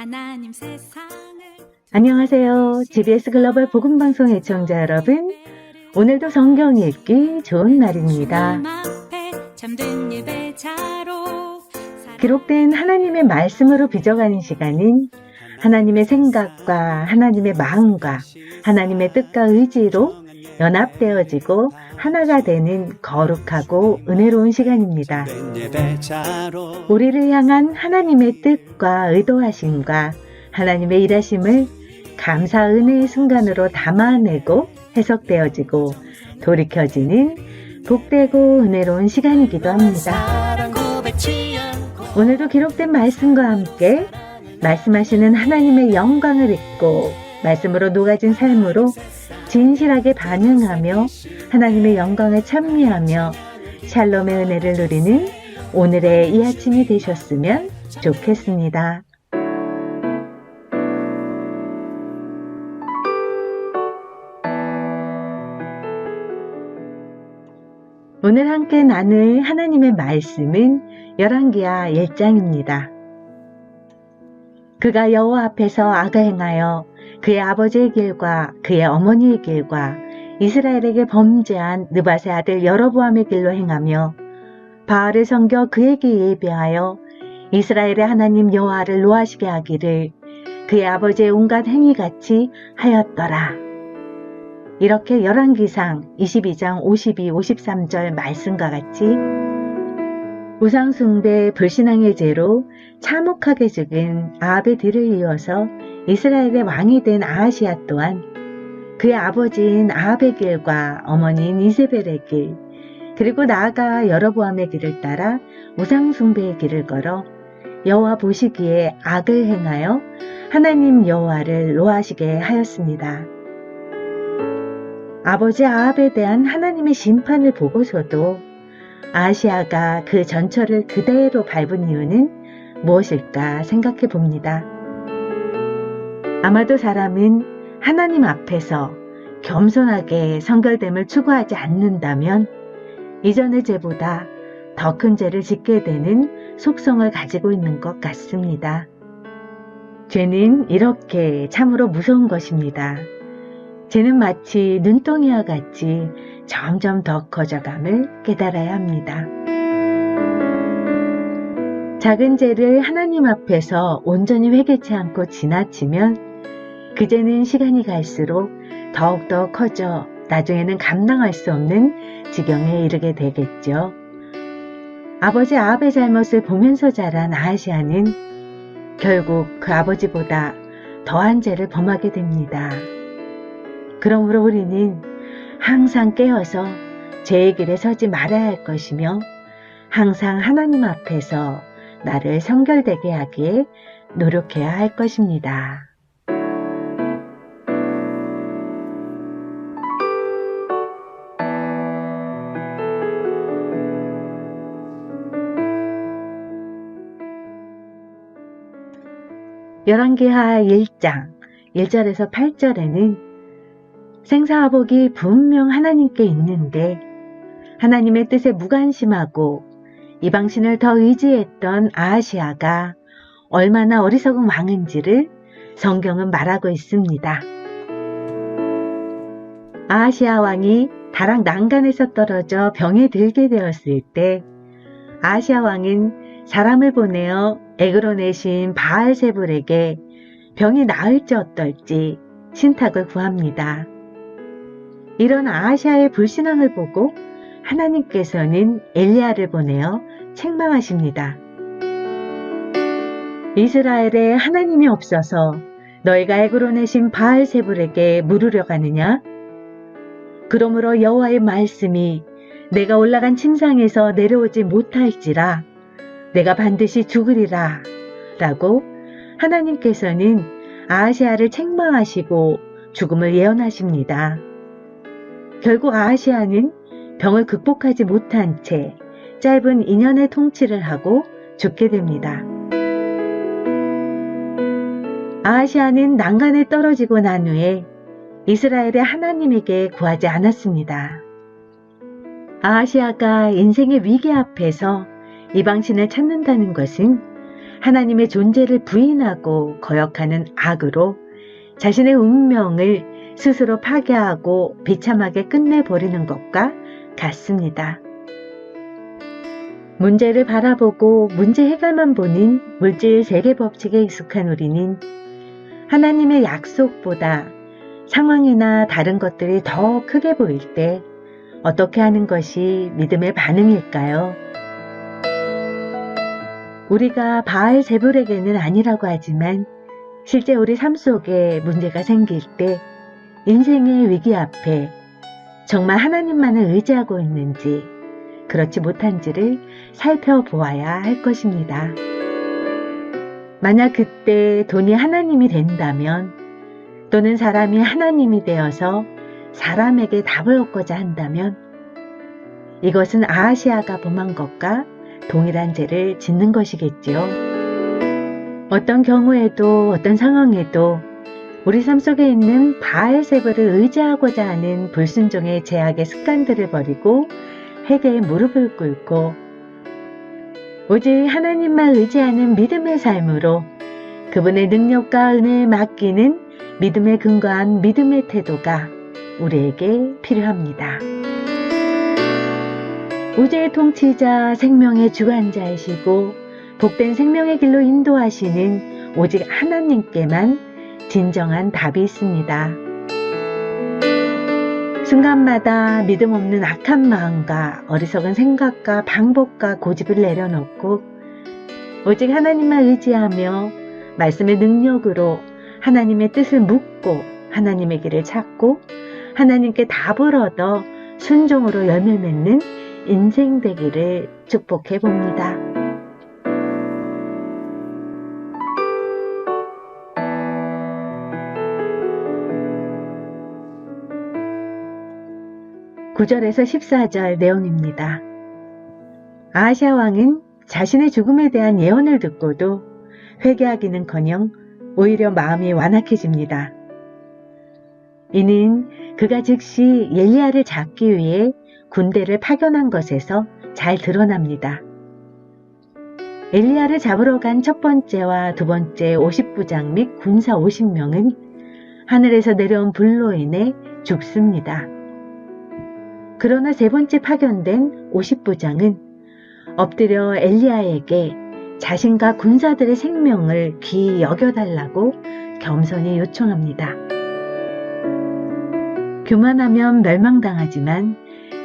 하나님 세상을 안녕하세요. GBS 글로벌 복음방송 애청자 여러분, 오늘도 성경 읽기 좋은 날입니다. 잠든 예배자로 기록된 하나님의 말씀으로 빚어가는 시간은 하나님의 생각과 하나님의 마음과 하나님의 뜻과 의지로 연합되어지고 하나가 되는 거룩하고 은혜로운 시간입니다. 우리를 향한 하나님의 뜻과 의도하심과 하나님의 일하심을 감사 은혜의 순간으로 담아내고 해석되어지고 돌이켜지는 복되고 은혜로운 시간이기도 합니다. 오늘도 기록된 말씀과 함께 말씀하시는 하나님의 영광을 잊고 말씀으로 녹아진 삶으로 진실하게 반응하며 하나님의 영광을 찬미하며 샬롬의 은혜를 누리는 오늘의 이 아침이 되셨으면 좋겠습니다. 오늘 함께 나눌 하나님의 말씀은 열왕기하 1장입니다. 그가 여호와 앞에서 악을 행하여 그의 아버지의 길과 그의 어머니의 길과 이스라엘에게 범죄한 느밧의 아들 여로보암의 길로 행하며 바알을 섬겨 그에게 예배하여 이스라엘의 하나님 여호와를 노하시게 하기를 그의 아버지의 온갖 행위같이 하였더라. 이렇게 열왕기상 22장 52, 53절 말씀과 같이 우상숭배 불신앙의 죄로 참혹하게 죽은 아합의 뒤를 이어서 이스라엘의 왕이 된 아하시아 또한 그의 아버지인 아합의 길과 어머니인 이세벨의 길 그리고 나아가 여로보암의 길을 따라 우상숭배의 길을 걸어 여호와 보시기에 악을 행하여 하나님 여호와를 노하시게 하였습니다. 아버지 아합에 대한 하나님의 심판을 보고서도 아하시아가 그 전철을 그대로 밟은 이유는 무엇일까 생각해 봅니다. 아마도 사람은 하나님 앞에서 겸손하게 성결됨을 추구하지 않는다면 이전의 죄보다 더 큰 죄를 짓게 되는 속성을 가지고 있는 것 같습니다. 죄는 이렇게 참으로 무서운 것입니다. 죄는 마치 눈덩이와 같이 점점 더 커져감을 깨달아야 합니다. 작은 죄를 하나님 앞에서 온전히 회개치 않고 지나치면 그 죄는 시간이 갈수록 더욱더 커져 나중에는 감당할 수 없는 지경에 이르게 되겠죠. 아버지 아합의 잘못을 보면서 자란 아하시아는 결국 그 아버지보다 더한 죄를 범하게 됩니다. 그러므로 우리는 항상 깨어서 죄의 길에 서지 말아야 할 것이며 항상 하나님 앞에서 나를 성결되게 하기에 노력해야 할 것입니다. 열왕기하 1장 1절에서 8절에는 생사화복이 분명 하나님께 있는데 하나님의 뜻에 무관심하고 이방신을 더 의지했던 아하시아가 얼마나 어리석은 왕인지를 성경은 말하고 있습니다. 아하시아 왕이 다락 난간에서 떨어져 병에 들게 되었을 때 아하시아 왕은 사람을 보내어 에그론의 신 바알세불에게 병이 나을지 어떨지 신탁을 구합니다. 이런 아하시아의 불신앙을 보고 하나님께서는 엘리야를 보내어 책망하십니다. 이스라엘에 하나님이 없어서 너희가 에그론의 신 바알세불에게 물으려 가느냐? 그러므로 여호와의 말씀이 내가 올라간 침상에서 내려오지 못할지라 내가 반드시 죽으리라 라고 하나님께서는 아하시아를 책망하시고 죽음을 예언하십니다. 결국 아하시아는 병을 극복하지 못한 채 짧은 2년의 통치를 하고 죽게 됩니다. 아하시아는 난간에 떨어지고 난 후에 이스라엘의 하나님에게 구하지 않았습니다. 아하시아가 인생의 위기 앞에서 이방신을 찾는다는 것은 하나님의 존재를 부인하고 거역하는 악으로 자신의 운명을 스스로 파괴하고 비참하게 끝내버리는 것과 같습니다. 문제를 바라보고 문제 해결만 보는 물질 세계 법칙에 익숙한 우리는 하나님의 약속보다 상황이나 다른 것들이 더 크게 보일 때 어떻게 하는 것이 믿음의 반응일까요? 우리가 바알 제불에게는 아니라고 하지만 실제 우리 삶 속에 문제가 생길 때 인생의 위기 앞에 정말 하나님만을 의지하고 있는지 그렇지 못한지를 살펴보아야 할 것입니다. 만약 그때 돈이 하나님이 된다면 또는 사람이 하나님이 되어서 사람에게 답을 얻고자 한다면 이것은 아하시아가 범한 것과 동일한 죄를 짓는 것이겠지요. 어떤 경우에도 어떤 상황에도 우리 삶 속에 있는 바알세불을 의지하고자 하는 불순종의 죄악의 습관들을 버리고 회개의 무릎을 꿇고 오직 하나님만 의지하는 믿음의 삶으로 그분의 능력과 은혜에 맡기는 믿음에 근거한 믿음의 태도가 우리에게 필요합니다. 우주의 통치자, 생명의 주관자이시고 복된 생명의 길로 인도하시는 오직 하나님께만 진정한 답이 있습니다. 순간마다 믿음 없는 악한 마음과 어리석은 생각과 방법과 고집을 내려놓고 오직 하나님만 의지하며 말씀의 능력으로 하나님의 뜻을 묻고 하나님의 길을 찾고 하나님께 답을 얻어 순종으로 열매 맺는 인생 되기를 축복해 봅니다. (9절에서 14절) 내용입니다. 아하시아 왕은 자신의 죽음에 대한 예언을 듣고도 회개하기는커녕 오히려 마음이 완악해집니다. 이는 그가 즉시 엘리야를 잡기 위해 군대를 파견한 것에서 잘 드러납니다. 엘리야를 잡으러 간 첫 번째와 두 번째 50부장 및 군사 50명은 하늘에서 내려온 불로 인해 죽습니다. 그러나 세 번째 파견된 50부장은 엎드려 엘리야에게 자신과 군사들의 생명을 귀히 여겨달라고 겸손히 요청합니다. 교만하면 멸망당하지만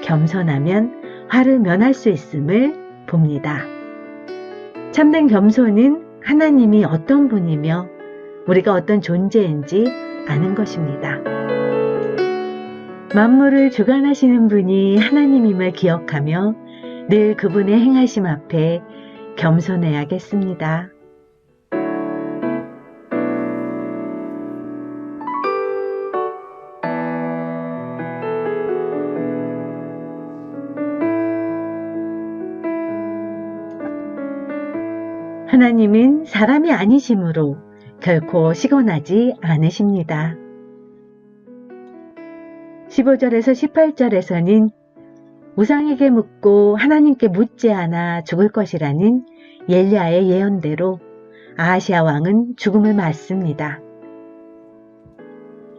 겸손하면 화를 면할 수 있음을 봅니다. 참된 겸손은 하나님이 어떤 분이며 우리가 어떤 존재인지 아는 것입니다. 만물을 주관하시는 분이 하나님임을 기억하며 늘 그분의 행하심 앞에 겸손해야겠습니다. 하나님은 사람이 아니시므로 결코 시건하지 않으십니다. 15절에서 18절에서는 우상에게 묻고 하나님께 묻지 않아 죽을 것이라는 엘리야의 예언대로 아하시아 왕은 죽음을 맞습니다.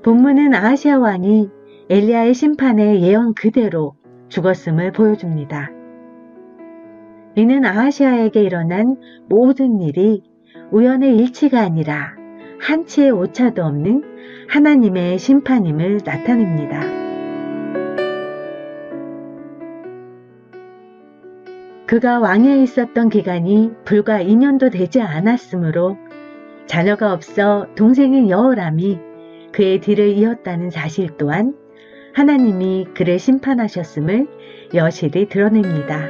본문은 아하시아 왕이 엘리야의 심판의 예언 그대로 죽었음을 보여줍니다. 이는 아하시아에게 일어난 모든 일이 우연의 일치가 아니라 한치의 오차도 없는 하나님의 심판임을 나타냅니다. 그가 왕위에 있었던 기간이 불과 2년도 되지 않았으므로 자녀가 없어 동생인 여호람이 그의 뒤를 이었다는 사실 또한 하나님이 그를 심판하셨음을 여실히 드러냅니다.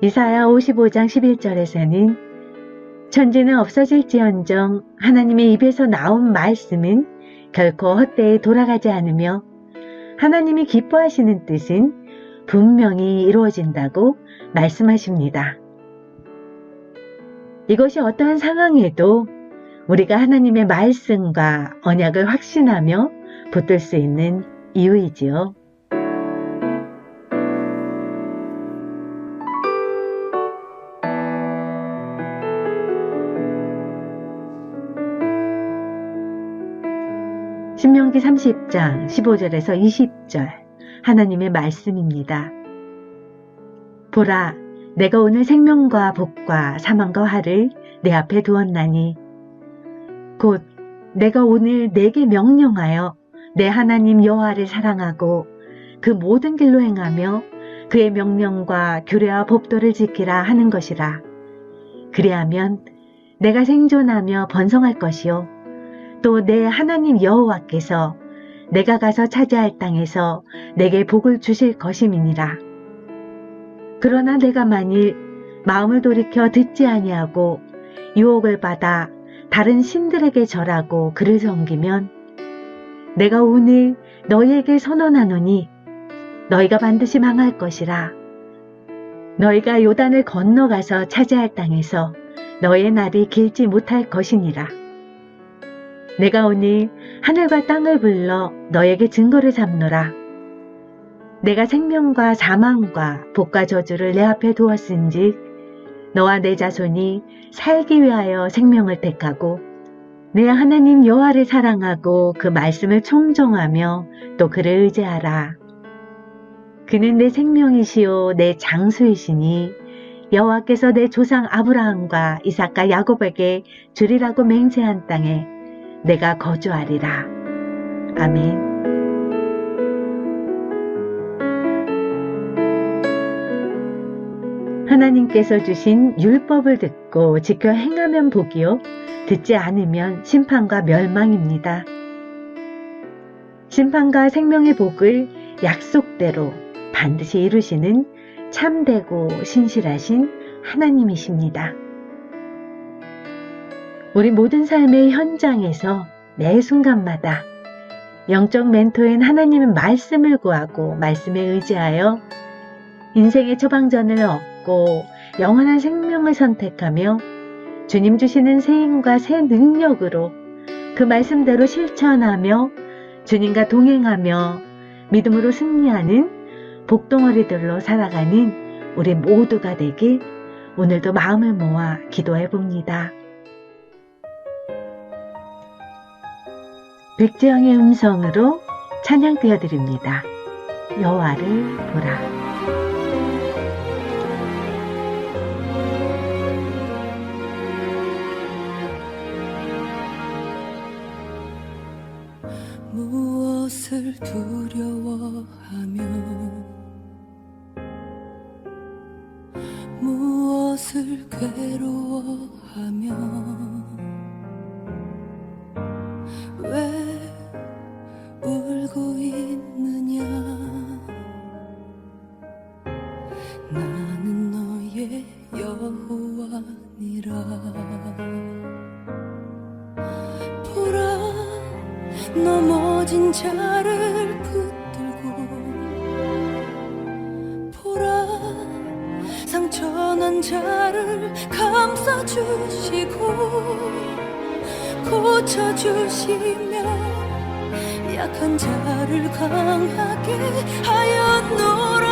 이사야 55장 11절에서는 천지는 없어질지언정 하나님의 입에서 나온 말씀은 결코 헛되이 돌아가지 않으며 하나님이 기뻐하시는 뜻은 분명히 이루어진다고 말씀하십니다. 이것이 어떠한 상황에도 우리가 하나님의 말씀과 언약을 확신하며 붙들 수 있는 이유이지요. 신명기 30장 15절에서 20절 하나님의 말씀입니다. 보라, 내가 오늘 생명과 복과 사망과 화를 내 앞에 두었나니 곧 내가 오늘 내게 명령하여 내 하나님 여호와를 사랑하고 그 모든 길로 행하며 그의 명령과 규례와 법도를 지키라 하는 것이라. 그리하면 내가 생존하며 번성할 것이요 또 내 하나님 여호와께서 내가 가서 차지할 땅에서 내게 복을 주실 것임이니라. 그러나 내가 만일 마음을 돌이켜 듣지 아니하고 유혹을 받아 다른 신들에게 절하고 그를 섬기면 내가 오늘 너희에게 선언하노니 너희가 반드시 망할 것이라. 너희가 요단을 건너가서 차지할 땅에서 너희의 날이 길지 못할 것이니라. 내가 오늘 하늘과 땅을 불러 너희에게 증거를 삼노라. 내가 생명과 사망과 복과 저주를 내 앞에 두었은즉 너와 내 자손이 살기 위하여 생명을 택하고 내 하나님 여호와를 사랑하고 그 말씀을 청종하며 또 그를 의지하라. 그는 내 생명이시요 내 장수이시니 여호와께서 내 조상 아브라함과 이삭과 야곱에게 주리라고 맹세한 땅에 내가 거주하리라. 아멘. 하나님께서 주신 율법을 듣고 지켜 행하면 복이요 듣지 않으면 심판과 멸망입니다. 심판과 생명의 복을 약속대로 반드시 이루시는 참되고 신실하신 하나님이십니다. 우리 모든 삶의 현장에서 매 순간마다 영적 멘토인 하나님의 말씀을 구하고 말씀에 의지하여 인생의 처방전을 얻고 영원한 생명을 선택하며 주님 주시는 새 힘과 새 능력으로 그 말씀대로 실천하며 주님과 동행하며 믿음으로 승리하는 복덩어리들로 살아가는 우리 모두가 되길 오늘도 마음을 모아 기도해 봅니다. 백지영의 음성으로 찬양 띄워드립니다. 여호와를 보라. 무엇을 두려워하며 무엇을 괴로워하며 왜 울고 있느냐. 나는 너의 여호와니라. 보라, 넘어진 자를 붙들고 보라, 상처난 자를 감싸주시고 고쳐주시며 약한 자를 강하게 하였노라.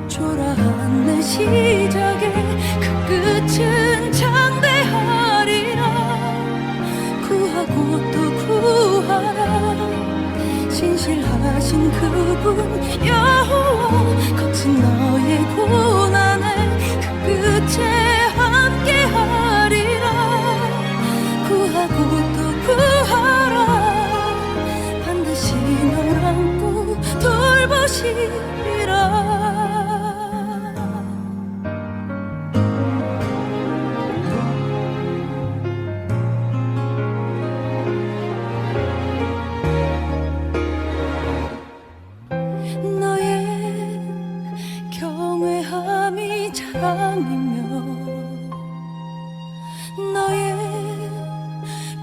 초라한 내 시작에 그 끝은 장대하리라. 구하고 또 구하라. 신실하신 그분 여호와, 거친 너의 고난에 그 끝에 함께하리라. 구하고 또 구하라. 반드시 널 안고 돌보시리라. 너의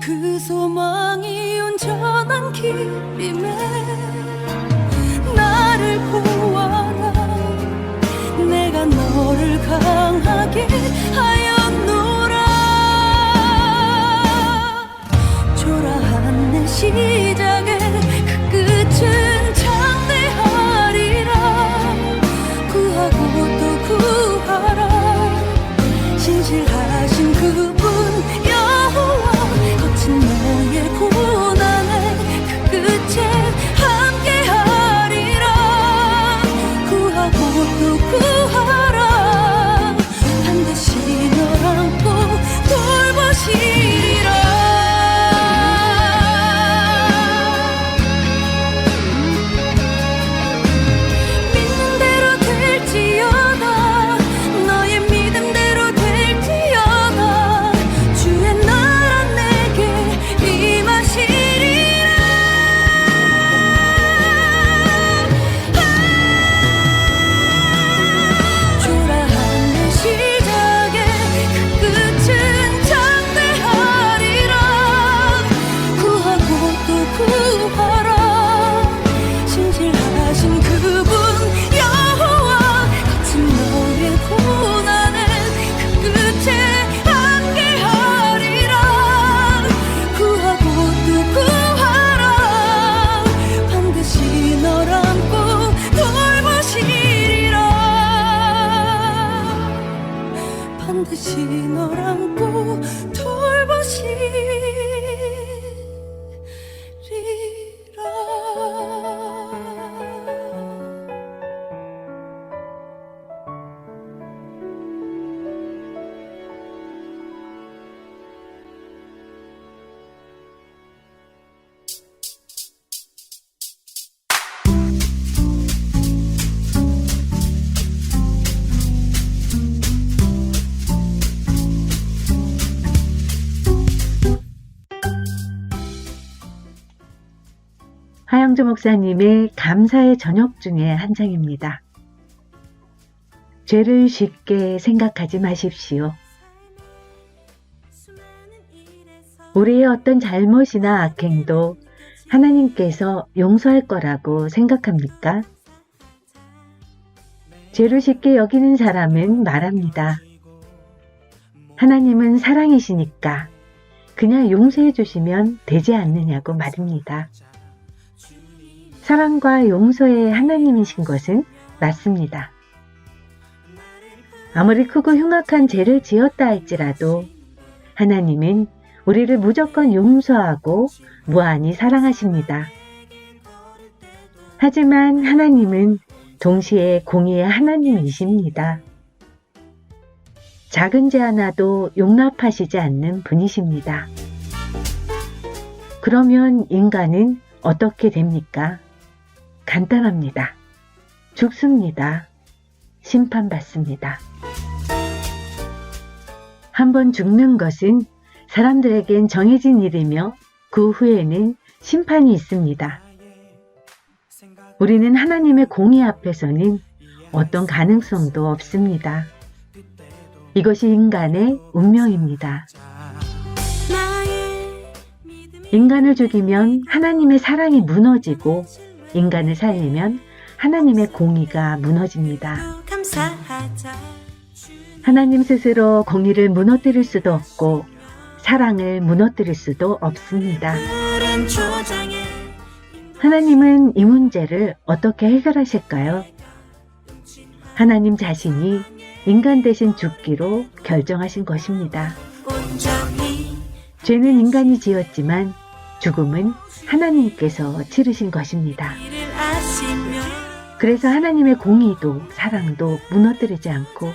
그 소망이 온전한 길임에 나를 보아라. 내가 너를 강하게 하였노라. 초라한 내 시작에 그 끝은 장대하리라. 구하고 또 구하라. 신실하신 하영주 목사님의 감사의 저녁 중에 한 장입니다. 죄를 쉽게 생각하지 마십시오. 우리의 어떤 잘못이나 악행도 하나님께서 용서할 거라고 생각합니까? 죄를 쉽게 여기는 사람은 말합니다. 하나님은 사랑이시니까 그냥 용서해 주시면 되지 않느냐고 말입니다. 사랑과 용서의 하나님이신 것은 맞습니다. 아무리 크고 흉악한 죄를 지었다 할지라도 하나님은 우리를 무조건 용서하고 무한히 사랑하십니다. 하지만 하나님은 동시에 공의의 하나님이십니다. 작은 죄 하나도 용납하시지 않는 분이십니다. 그러면 인간은 어떻게 됩니까? 간단합니다. 죽습니다. 심판받습니다. 한번 죽는 것은 사람들에겐 정해진 일이며 그 후에는 심판이 있습니다. 우리는 하나님의 공의 앞에서는 어떤 가능성도 없습니다. 이것이 인간의 운명입니다. 인간을 죽이면 하나님의 사랑이 무너지고 인간을 살리면 하나님의 공의가 무너집니다. 하나님 스스로 공의를 무너뜨릴 수도 없고 사랑을 무너뜨릴 수도 없습니다. 하나님은 이 문제를 어떻게 해결하실까요? 하나님 자신이 인간 대신 죽기로 결정하신 것입니다. 죄는 인간이 지었지만 죽음은 하나님께서 치르신 것입니다. 그래서 하나님의 공의도 사랑도 무너뜨리지 않고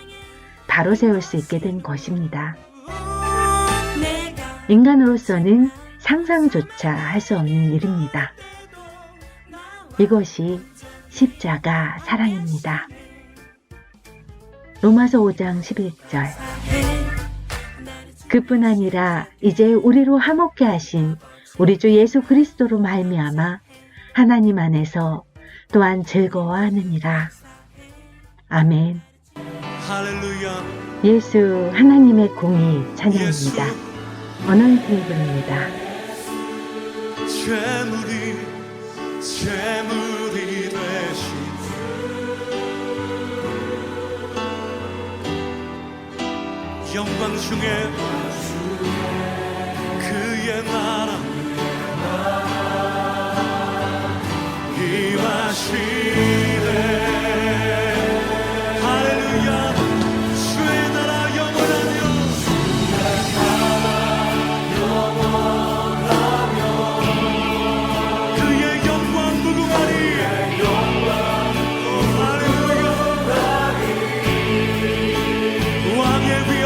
바로 세울 수 있게 된 것입니다. 인간으로서는 상상조차 할 수 없는 일입니다. 이것이 십자가 사랑입니다. 로마서 5장 11절. 그뿐 아니라 이제 우리로 화목케 하신 우리 주 예수 그리스도로 말미암아 하나님 안에서 또한 즐거워하느니라. 아멘. 할렐루야. 예수 하나님의 공의 찬양입니다. 어넌팅 부릅니다. 재물이 되신 영광 중에 그의 나라 임하시네. 할렐루야. 주의 나라 영원하며 그의 영광 무궁하리. 할렐루야. 왕의 위엄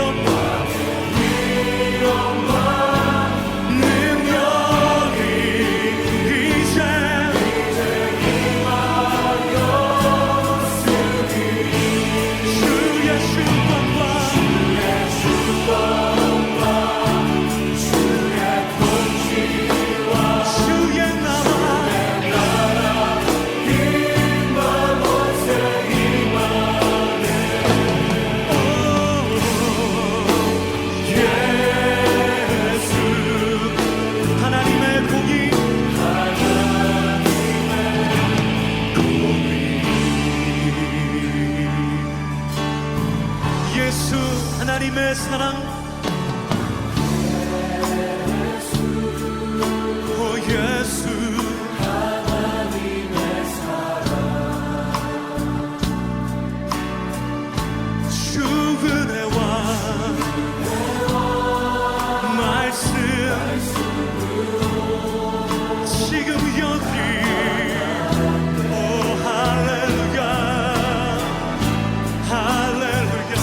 하나님의 사랑. 오 예수 하나님의 사랑. 주은혜 왕 말씀 지금 여기. 오 할렐루야. 할렐루야.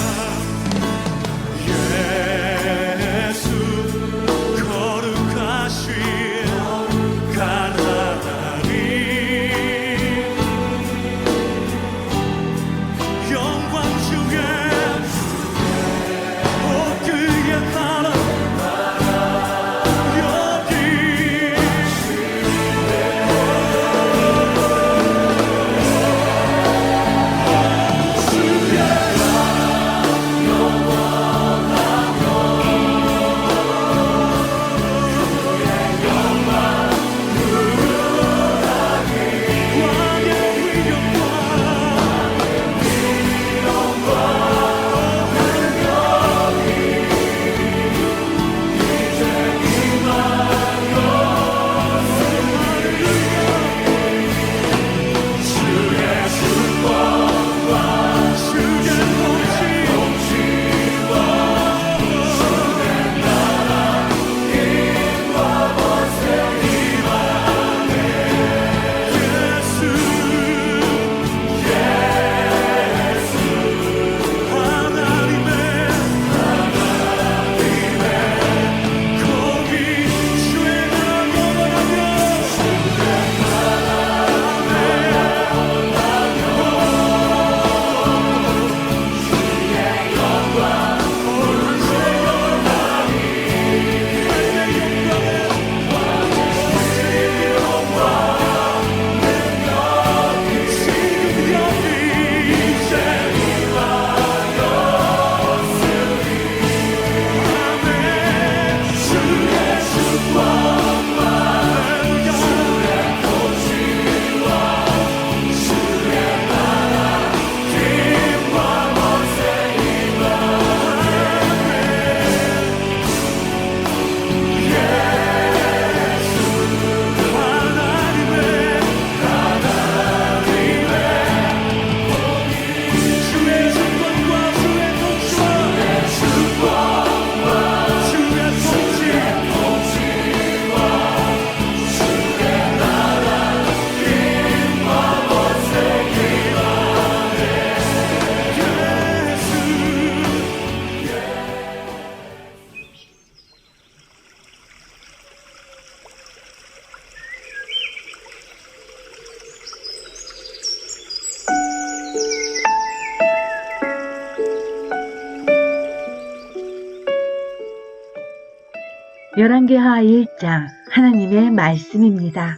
열왕기하 1장 하나님의 말씀입니다.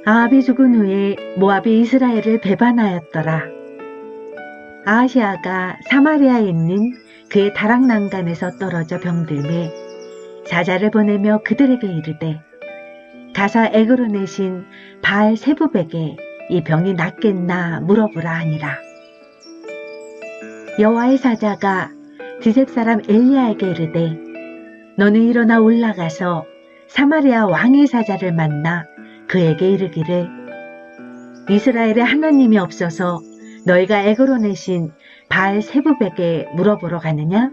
아합이 죽은 후에 모압이 이스라엘을 배반하였더라. 아하시아가 사마리아에 있는 그의 다락난간에서 떨어져 병들매 사자를 보내며 그들에게 이르되 가서 에그론의 신 바알 세부백에 이 병이 낫겠나 물어보라 하니라. 여호와의 사자가 디셉 사람 엘리야에게 이르되 너는 일어나 올라가서 사마리아 왕의 사자를 만나 그에게 이르기를 이스라엘에 하나님이 없어서 너희가 에그론의 신 바알 세부백에 물어보러 가느냐?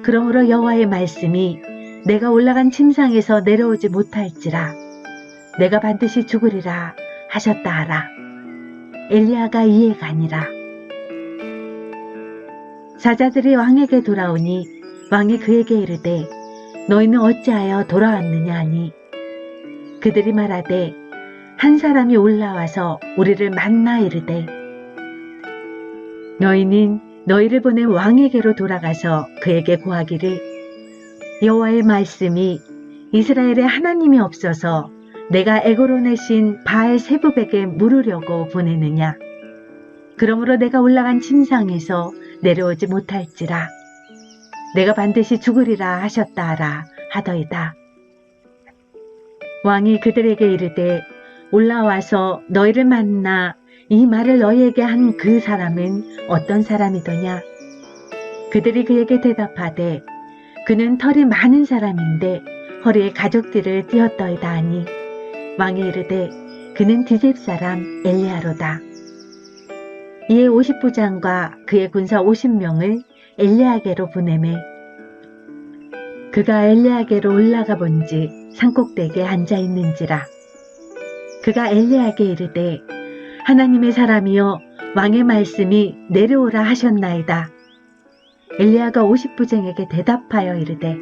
그러므로 여호와의 말씀이 내가 올라간 침상에서 내려오지 못할지라 내가 반드시 죽으리라 하셨다 하라. 엘리야가 이에 가니라. 사자들이 왕에게 돌아오니 왕이 그에게 이르되 너희는 어찌하여 돌아왔느냐 하니 그들이 말하되 한 사람이 올라와서 우리를 만나 이르되 너희는 너희를 보낸 왕에게로 돌아가서 그에게 고하기를 여호와의 말씀이 이스라엘에 하나님이 없어서 내가 에그론의 신 바알 세부백에 물으려고 보내느냐. 그러므로 내가 올라간 침상에서 내려오지 못할지라 내가 반드시 죽으리라 하셨다 하라 하더이다. 왕이 그들에게 이르되 올라와서 너희를 만나 이 말을 너희에게 한 그 사람은 어떤 사람이더냐. 그들이 그에게 대답하되 그는 털이 많은 사람인데 허리에 가죽띠를 띠었더이다 하니 왕이 이르되 그는 디셉 사람 엘리야로다. 이에 50부장과 그의 군사 50명을 엘리야에게로 보내매 그가 엘리야에게로 올라가 본지 산꼭대기에 앉아 있는지라. 그가 엘리야에게 이르되 하나님의 사람이여 왕의 말씀이 내려오라 하셨나이다. 엘리야가 50부장에게 대답하여 이르되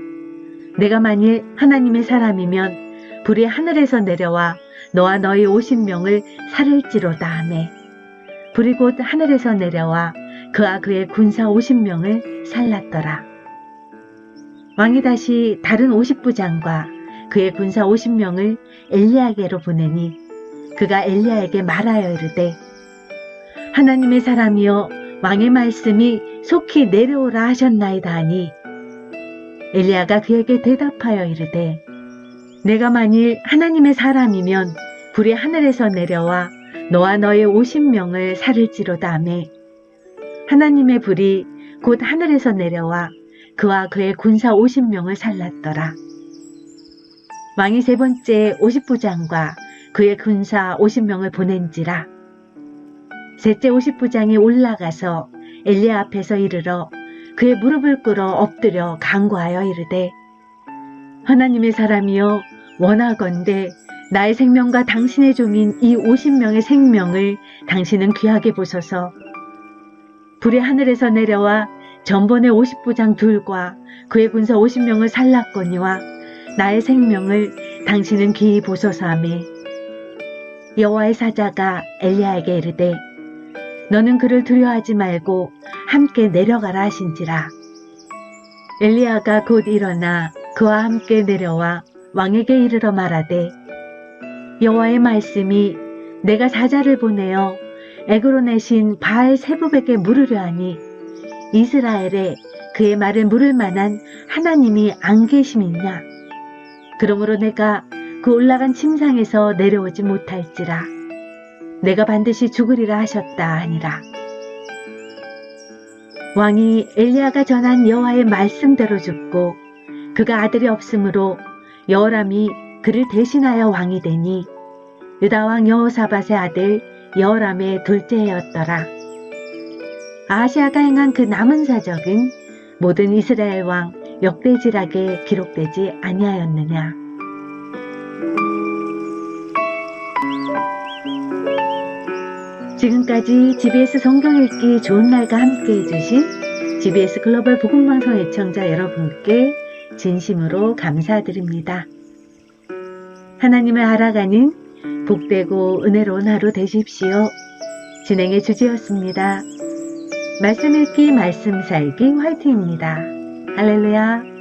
내가 만일 하나님의 사람이면 불이 하늘에서 내려와 너와 너희 50명을 살을지로다 하매 불이 곧 하늘에서 내려와 그와 그의 군사 50명을 살랐더라. 왕이 다시 다른 50부장과 그의 군사 50명을 엘리야에게로 보내니 그가 엘리야에게 말하여 이르되 하나님의 사람이여 왕의 말씀이 속히 내려오라 하셨나이다 하니 엘리야가 그에게 대답하여 이르되 내가 만일 하나님의 사람이면 불이 하늘에서 내려와 너와 너의 50명을 살을지로다 하매 하나님의 불이 곧 하늘에서 내려와 그와 그의 군사 50명을 살랐더라. 왕이 세 번째 50부장과 그의 군사 50명을 보낸지라. 셋째 50부장이 올라가서 엘리야 앞에서 이르러 그의 무릎을 꿇어 엎드려 간구하여 이르되 하나님의 사람이여 원하건대 나의 생명과 당신의 종인 이 50명의 생명을 당신은 귀하게 보소서. 불이 하늘에서 내려와 전번의 50부장 둘과 그의 군사 50명을 살랐거니와 나의 생명을 당신은 귀히 보소서 하매 여호와의 사자가 엘리야에게 이르되 너는 그를 두려워하지 말고 함께 내려가라 하신지라. 엘리야가 곧 일어나 그와 함께 내려와 왕에게 이르러 말하되 여호와의 말씀이 내가 사자를 보내어 에그론의 신 바알 세부백에 물으려 하니 이스라엘에 그의 말을 물을 만한 하나님이 안 계심이냐. 그러므로 내가 그 올라간 침상에서 내려오지 못할지라 내가 반드시 죽으리라 하셨다 하니라. 왕이 엘리야가 전한 여호와의 말씀대로 죽고 그가 아들이 없으므로 여호람이 그를 대신하여 왕이 되니 유다 왕 여호사밧의 아들 여호람의 둘째였더라. 아하시아가 행한 그 남은 사적은 모든 이스라엘 왕 역대지락에 기록되지 아니하였느냐. 지금까지 GBS 성경 읽기 좋은 날과 함께 해주신 GBS 글로벌 복음방송 애청자 여러분께 진심으로 감사드립니다. 하나님을 알아가는 복되고 은혜로운 하루 되십시오. 진행의 주지였습니다. 말씀 읽기 말씀 살기 화이팅입니다. 할렐루야.